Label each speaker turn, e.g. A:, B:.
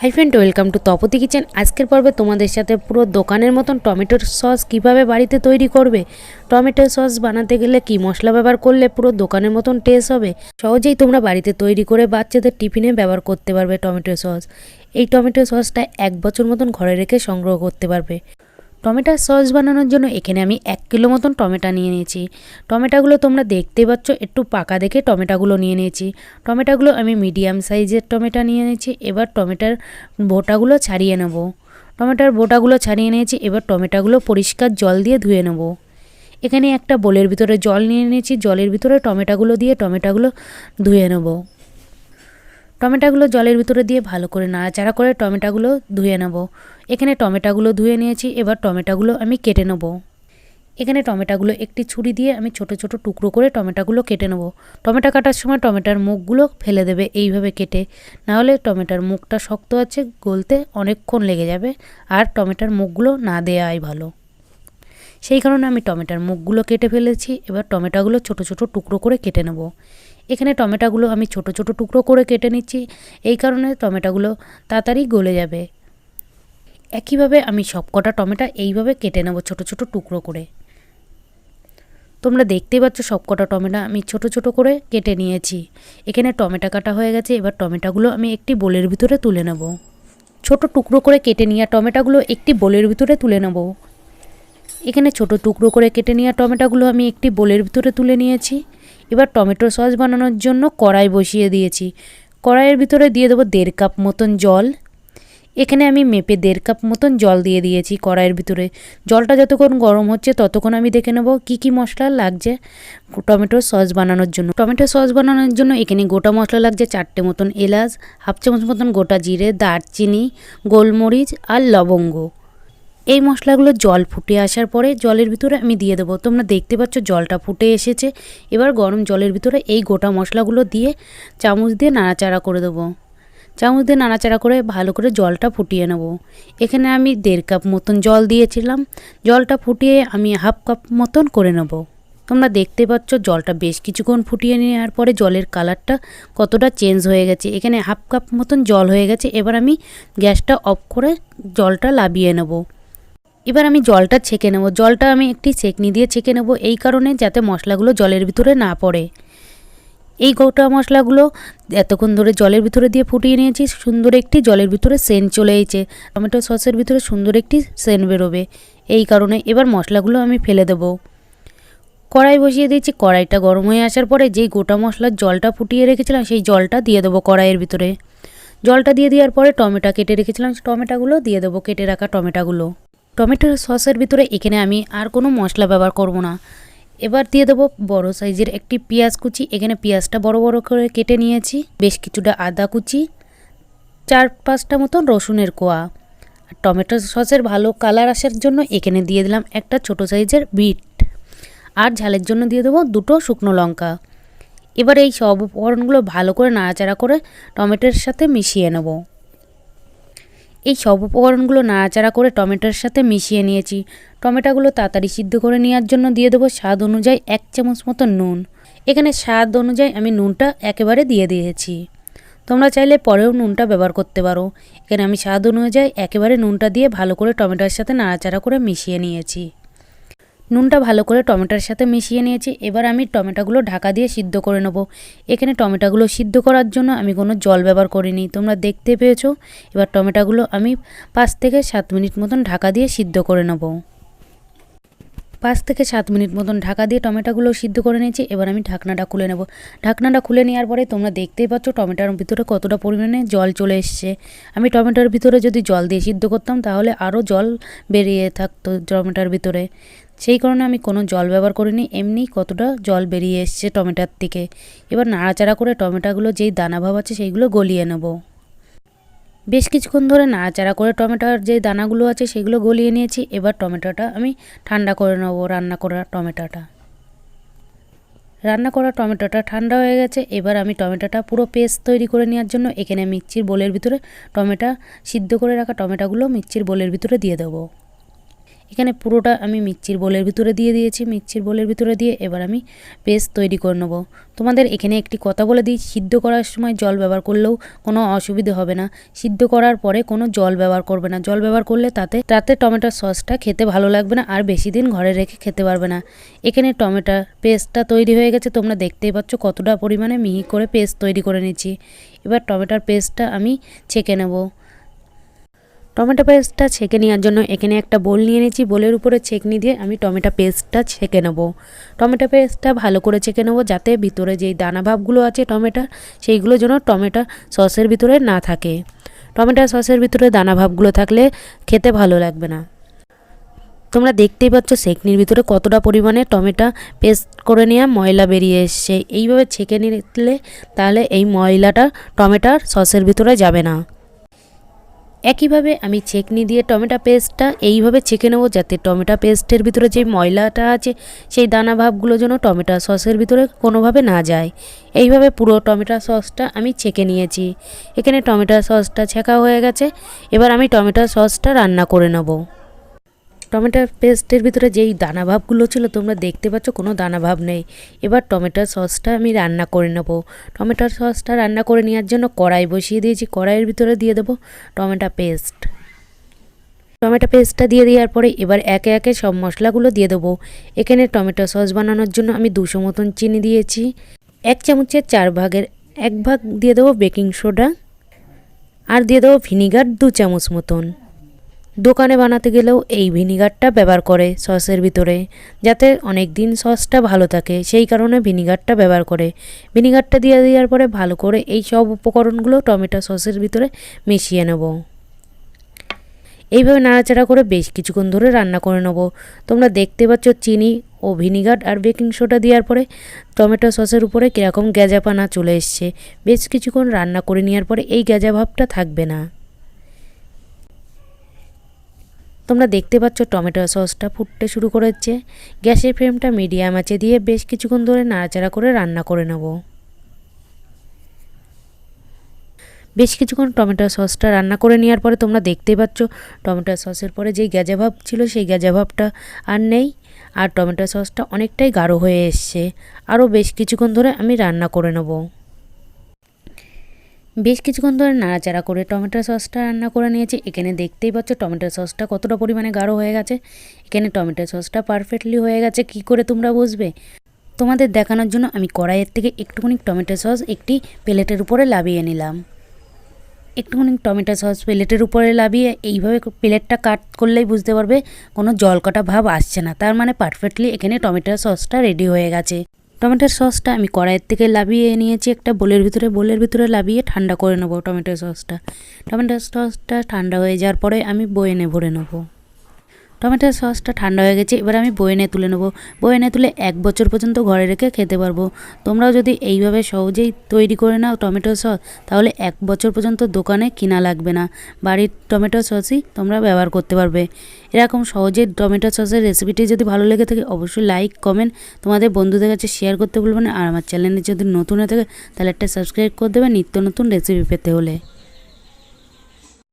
A: Hi friend, welcome to Tapati kitchen. আজকের পর্বে তোমাদের সাথে পুরো দোকানের মতন টমেটোর সস কিভাবে বাড়িতে তৈরি করবে, টমেটো সস বানাতে গেলে কি মশলা ব্যবহার করলে পুরো দোকানের মতন টেস্ট হবে, সহজেই তোমরা বাড়িতে তৈরি করে বাচ্চাদের টিফিনে ব্যবহার করতে পারবে টমেটো সস। এই টমেটো সসটা 1 বছর মতন ঘরে রেখে সংগ্রহ করতে পারবে। টমেটোর সস বানানোর জন্য এখানে আমি 1 কিলো মতন টমেটো নিয়ে নিয়েছি। টমেটোগুলো তোমরা দেখতেই পাচ্ছ, একটু পাকা দেখে টমেটোগুলো নিয়ে নিয়েছি। টমেটোগুলো আমি মিডিয়াম সাইজের টমেটো নিয়ে নিয়েছি। এবার টমেটোর বোটাগুলো ছাড়িয়ে নেব। টমেটোর বোটাগুলো ছাড়িয়ে নিয়েছি। এবার টমেটোগুলো পরিষ্কার জল দিয়ে ধুয়ে নেব। এখানে একটা বোলের ভিতরে জল নিয়ে নিয়েছি। জলের ভিতরে টমেটোগুলো দিয়ে টমেটোগুলো ধুয়ে নেব। টমেটোগুলো জলের ভিতরে দিয়ে ভালো করে নাড়াচাড়া করে টমেটোগুলো ধুয়ে নেব। এখানে টমেটোগুলো ধুয়ে নিয়েছি। এবার টমেটোগুলো আমি কেটে নেব। এখানে টমেটোগুলো একটি ছুরি দিয়ে আমি ছোট ছোট টুকরো করে টমেটোগুলো কেটে নেব। টমেটো কাটার সময় টমেটোর মুখগুলো ফেলে দেবে এইভাবে কেটে, নাহলে টমেটোর মুখটা শক্ত আছে, গলতে অনেকক্ষণ লেগে যাবে, আর টমেটোর মুখগুলো না দেওয়াই ভালো। সেই কারণে আমি টমেটোর মুখগুলো কেটে ফেলেছি। এবার টমেটোগুলো ছোট ছোট টুকরো করে কেটে নেব। এখানে টমেটোগুলো আমি ছোট ছোট টুকরো করে কেটে নিচ্ছি, এই কারণে টমেটোগুলো তাড়াতাড়ি গলে যাবে। একইভাবে আমি সবকটা টমেটো এইভাবে কেটে নেব ছোট ছোট টুকরো করে। তোমরা দেখতেই পাচ্ছ সবকটা টমেটো আমি ছোট ছোট করে কেটে নিয়েছি। এখানে টমেটো কাটা হয়ে গেছে। এবার টমেটোগুলো আমি একটি বোলের ভিতরে তুলে নেব। ছোট টুকরো করে কেটে নেওয়া টমেটোগুলো একটি বোলের ভিতরে তুলে নেব। এখানে ছোট টুকরো করে কেটে নেওয়া টমেটোগুলো আমি একটি বোলের ভিতরে তুলে নিয়েছি। এবার টমেটো সস বানানোর জন্য কড়াই বসিয়ে দিয়েছি। কড়াইয়ের ভিতরে দিয়ে দেবো 1.5 কাপ মতন জল। এখানে আমি মেপে 1.5 কাপ মতন জল দিয়ে দিয়েছি কড়াইয়ের ভিতরে। জলটা যতক্ষণ গরম হচ্ছে ততক্ষণ আমি দেখে নেব কি কি মশলা লাগছে টমেটো সস বানানোর জন্য। টমেটো সস বানানোর জন্য এখানে গোটা মশলা লাগছে 4টে মতন এলাচ, 1/2 চামচ মতন গোটা জিরে, দারচিনি, গোলমরিচ আর লবঙ্গ। এই মশলাগুলো জল ফুটে আসার পরে জলের ভিতরে আমি দিয়ে দেবো। তোমরা দেখতে পাচ্ছ জলটা ফুটে এসেছে। এবার গরম জলের ভিতরে এই গোটা মশলাগুলো দিয়ে চামচ দিয়ে নাড়াচাড়া করে দেবো। চামচ দিয়ে নাড়াচাড়া করে ভালো করে জলটা ফুটিয়ে নেব। এখানে আমি 1.5 কাপ মতন জল দিয়েছিলাম। জলটা ফুটিয়ে আমি 1/2 কাপ মতন করে নেব। তোমরা দেখতে পাচ্ছ জলটা বেশ কিছুক্ষণ ফুটিয়ে নেওয়ার পরে জলের কালারটা কতটা চেঞ্জ হয়ে গেছে। এখানে 1/2 কাপ মতন জল হয়ে গেছে। এবার আমি গ্যাসটা অফ করে জলটা নামিয়ে নেব। এবার আমি জলটা ছেঁকে নেব। জলটা আমি একটি ছেঁকনি দিয়ে ছেঁকে নেব, এই কারণে যাতে মশলাগুলো জলের ভিতরে না পড়ে। এই গোটা মশলাগুলো এতক্ষণ ধরে জলের ভিতরে দিয়ে ফুটিয়ে নিয়েছি। সুন্দর একটি জলের ভিতরে সেন্ট চলে এসেছে। টমেটো সসের ভিতরে সুন্দর একটি সেন্ট বেরোবে, এই কারণে এবার মশলাগুলো আমি ফেলে দেব। কড়াই বসিয়ে দিয়েছি। কড়াইটা গরম হয়ে আসার পরে যেই গোটা মশলার জলটা ফুটিয়ে রেখেছিলাম সেই জলটা দিয়ে দেবো কড়াইয়ের ভিতরে। জলটা দিয়ে দেওয়ার পরে টমেটো কেটে রেখেছিলাম টমেটোগুলো দিয়ে দেবো, কেটে রাখা টমেটোগুলো। টমেটো সসের ভিতরে এখানে আমি আর কোনো মশলা ব্যবহার করব না। এবার দিয়ে দেবো বড় সাইজের একটি পেঁয়াজ কুচি। এখানে পেঁয়াজটা বড় বড় করে কেটে নিয়েছি। বেশ কিছুটা আদা কুচি, 4-5টা মতন রসুনের কোয়া। আর টমেটো সসের ভালো কালার আসার জন্য এখানে দিয়ে দিলাম একটা ছোট সাইজের বিট। আর ঝালের জন্য দিয়ে দেবো 2টো শুকনো লঙ্কা। এবার এই সব উপকরণগুলো ভালো করে নাড়াচাড়া করে টমেটোর সাথে মিশিয়ে নেব। এই সব উপকরণগুলো নাড়াচাড়া করে টমেটোর সাথে মিশিয়ে নিয়েছি। টমেটোগুলো তাড়াতাড়ি সিদ্ধ করে নেওয়ার জন্য দিয়ে দেবো স্বাদ অনুযায়ী 1 চামচ মতো নুন। এখানে স্বাদ অনুযায়ী আমি নুনটা একেবারে দিয়ে দিয়েছি। তোমরা চাইলে পরেও নুনটা ব্যবহার করতে পারো। এখানে আমি স্বাদ অনুযায়ী একেবারে নুনটা দিয়ে ভালো করে টমেটোর সাথে নাড়াচাড়া করে মিশিয়ে নিয়েছি। নুনটা ভালো করে টমেটোর সাথে মিশিয়ে নিয়েছি। এবার আমি টমেটোগুলো ঢাকা দিয়ে সিদ্ধ করে নেব। এখানে টমেটোগুলো সিদ্ধ করার জন্য আমি কোনো জল ব্যবহার করিনি, তোমরা দেখতে পেয়েছো। এবার টমেটোগুলো আমি 5 থেকে 7 মিনিট মতন ঢাকা দিয়ে সিদ্ধ করে নেব। 5 থেকে 7 মিনিট মতন ঢাকা দিয়ে টমেটোগুলো সিদ্ধ করে নিয়েছি। এবার আমি ঢাকনাটা খুলে নেব। ঢাকনাটা খুলে নেওয়ার পরে তোমরা দেখতেই পাচ্ছ টমেটোর ভিতরে কতটা পরিমাণে জল চলে এসছে। আমি টমেটোর ভিতরে যদি জল দিয়ে সিদ্ধ করতাম তাহলে আরও জল বেরিয়ে থাকতো টমেটোর ভিতরে। সেই কারণে আমি কোনো জল ব্যবহার করিনি, এমনি কতটা জল বেরিয়ে এসছে টমেটোর থেকে। এবার নাড়াচাড়া করে টমেটোগুলো যেই দানা ভাব আছে সেইগুলো গলিয়ে নেব। বেশ কিছুক্ষণ ধরে নাড়াচাড়া করে টমেটোর যে দানাগুলো আছে সেগুলো গলিয়ে নিয়েছি। এবার টমেটোটা আমি ঠান্ডা করে নেব। রান্না করা টমেটোটা ঠান্ডা হয়ে গেছে। এবার আমি টমেটোটা পুরো পেস্ট তৈরি করে নেওয়ার জন্য এখানে মিক্সির বোলের ভিতরে সিদ্ধ করে রাখা টমেটোগুলো মিক্সির বোলের ভিতরে দিয়ে দেবো। এখানে পুরোটা আমি মিক্সির বোলের ভিতরে দিয়ে দিয়েছি। মিক্সির বোলের ভিতরে দিয়ে এবার আমি পেস্ট তৈরি করে নেব। তোমাদের এখানে একটি কথা বলে দিই, সিদ্ধ করার সময় জল ব্যবহার করলেও কোনো অসুবিধে হবে না। সিদ্ধ করার পরে কোনো জল ব্যবহার করবে না। জল ব্যবহার করলে তাতে টমেটোর সসটা খেতে ভালো লাগবে না আর বেশি দিন ঘরে রেখে খেতে পারবে না। এখানে টমেটোর পেস্টটা তৈরি হয়ে গেছে, তোমরা দেখতেই পাচ্ছ কতটা পরিমাণে মিহি করে পেস্ট তৈরি করে নিচ্ছি। এবার টমেটোর পেস্টটা আমি ছেঁকে নেব। টমেটো পেস্টটা ছেঁকে নেওয়ার জন্য এখানে একটা বোল নিয়ে নিয়েছি। বোলের উপরে ছেঁকনি দিয়ে আমি টমেটো পেস্টটা ছেঁকে নেব। টমেটো পেস্টটা ভালো করে ছেঁকে নেব, যাতে ভিতরে যেই দানা ভাবগুলো আছে টমেটোর, সেইগুলো যেন টমেটো সসের ভিতরে না থাকে। টমেটো সসের ভিতরে দানা ভাবগুলো থাকলে খেতে ভালো লাগবে না। তোমরা দেখতেই পাচ্ছ ছেঁকনির ভিতরে কতটা পরিমাণে টমেটো পেস্ট করে নেওয়া ময়লা বেরিয়ে এসছে। এইভাবে ছেঁকে নিলে তাহলে এই ময়লাটা টমেটোর সসের ভিতরে যাবে না। একইভাবে আমি ছেঁকনি দিয়ে টমেটো পেস্টটা এইভাবে ছেঁকে নেব, যাতে টমেটো পেস্টের ভিতরে যে ময়লাটা আছে সেই দানা ভাবগুলো যেন টমেটো সসের ভিতরে কোনোভাবে না যায়। এইভাবে পুরো টমেটো সসটা আমি ছেঁকে নিয়েছি। এখানে টমেটো সসটা ছেঁকা হয়ে গেছে। এবার আমি টমেটো সসটা রান্না করে নেব। টমেটো পেস্টের ভিতরে যেই দানা ভাবগুলো ছিল তোমরা দেখতে পাচ্ছ কোনো দানা ভাব নেই। এবার টমেটো সসটা আমি রান্না করে নেব। টমেটো সসটা রান্না করে নেওয়ার জন্য কড়াই বসিয়ে দিয়েছি। কড়াইয়ের ভিতরে দিয়ে দেবো টমেটো পেস্ট। টমেটো পেস্টটা দিয়ে দেওয়ার পরে এবার একে একে সব মশলাগুলো দিয়ে দেবো। এখানে টমেটো সস বানানোর জন্য আমি 200 মতন চিনি দিয়েছি। 1 চামচের 4 ভাগের 1 ভাগ দিয়ে দেবো বেকিং সোডা, আর দিয়ে দেবো ভিনিগার 2 চামচ মতন। দোকানে বানাতে গেলেও এই ভিনিগারটা ব্যবহার করে সসের ভিতরে, যাতে অনেক দিন সসটা ভালো থাকে, সেই কারণে ভিনিগারটা ব্যবহার করে। ভিনিগারটা দিয়ে দেওয়ার পরে ভালো করে এই সব উপকরণগুলো টমেটো সসের ভিতরে মিশিয়ে নেব। এইভাবে নাড়াচাড়া করে বেশ কিছুক্ষণ ধরে রান্না করে নেব। তোমরা দেখতে পাচ্ছ চিনি ও ভিনিগার আর বেকিং সোডা দেওয়ার পরে টমেটো সসের উপরে কীরকম গ্যাজাপানা চলে এসছে। বেশ কিছুক্ষণ রান্না করে নেওয়ার পরে এই গ্যাজা ভাবটা থাকবে না। তোমরা দেখতে পাচ্ছ টমেটো সসটা ফুটতে শুরু করেছে। গ্যাসের ফ্লেমটা মিডিয়াম আঁচে দিয়ে বেশ কিছুক্ষণ ধরে নাড়াচাড়া করে রান্না করে নেব। বেশ কিছুক্ষণ টমেটো সসটা রান্না করে নেওয়ার পরে তোমরা দেখতেই পাচ্ছ টমেটো সসের পরে যেই গ্যাজা ভাব ছিল সেই গ্যাজা ভাবটা আর নেই, আর টমেটো সসটা অনেকটাই গাঢ় হয়ে এসছে। আরও বেশ কিছুক্ষণ ধরে আমি রান্না করে নেব। বেশ কিছুক্ষণ ধরে নাড়াচাড়া করে টমেটো সসটা রান্না করে নিয়েছি। এখানে দেখতেই পাচ্ছ টমেটো সসটা কতটা পরিমাণে গাঢ় হয়ে গেছে। এখানে টমেটো সসটা পারফেক্টলি হয়ে গেছে। কি করে তোমরা বুঝবে? তোমাদের দেখানোর জন্য আমি কড়াইয়ের থেকে একটুখানি টমেটো সস একটি প্লেটের উপরে লাভিয়ে নিলাম। একটুখানি টমেটো সস প্লেটের উপরে লাভিয়ে এইভাবে প্লেটটা কাট করলেই বুঝতে পারবে কোনো জলকাটা ভাব আসছে না, তার মানে পারফেক্টলি এখানে টমেটো সসটা রেডি হয়ে গেছে। টমেটোর সসটা আমি কড়াইয়ের থেকে লাভিয়ে নিয়েছি একটা বোলের ভিতরে লাভিয়ে ঠান্ডা করে নেব টমেটো সসটা। টমেটো সসটা ঠান্ডা হয়ে যাওয়ার পরে আমি বয়েনে ভরে নেব। টমেটোর সসটা ঠান্ডা হয়ে গেছে, এবার আমি বয়েনে তুলে নেব। বয়েনে তুলে 1 বছর পর্যন্ত ঘরে রেখে খেতে পারবো। তোমরাও যদি এইভাবে সহজেই তৈরি করে নাও টমেটো সস, তাহলে 1 বছর পর্যন্ত দোকানে কিনা লাগবে না। বাড়ির টমেটো সসই তোমরা ব্যবহার করতে পারবে। এরকম সহজে টমেটো সসের রেসিপিটি যদি ভালো লেগে থাকে অবশ্যই লাইক কমেন্ট তোমাদের বন্ধুদের কাছে শেয়ার করতে ভুলবে না। আর আমার চ্যানেলে যদি নতুন হয়ে থাকে তাহলে একটা সাবস্ক্রাইব করে দেবে নিত্য নতুন রেসিপি পেতে হলে।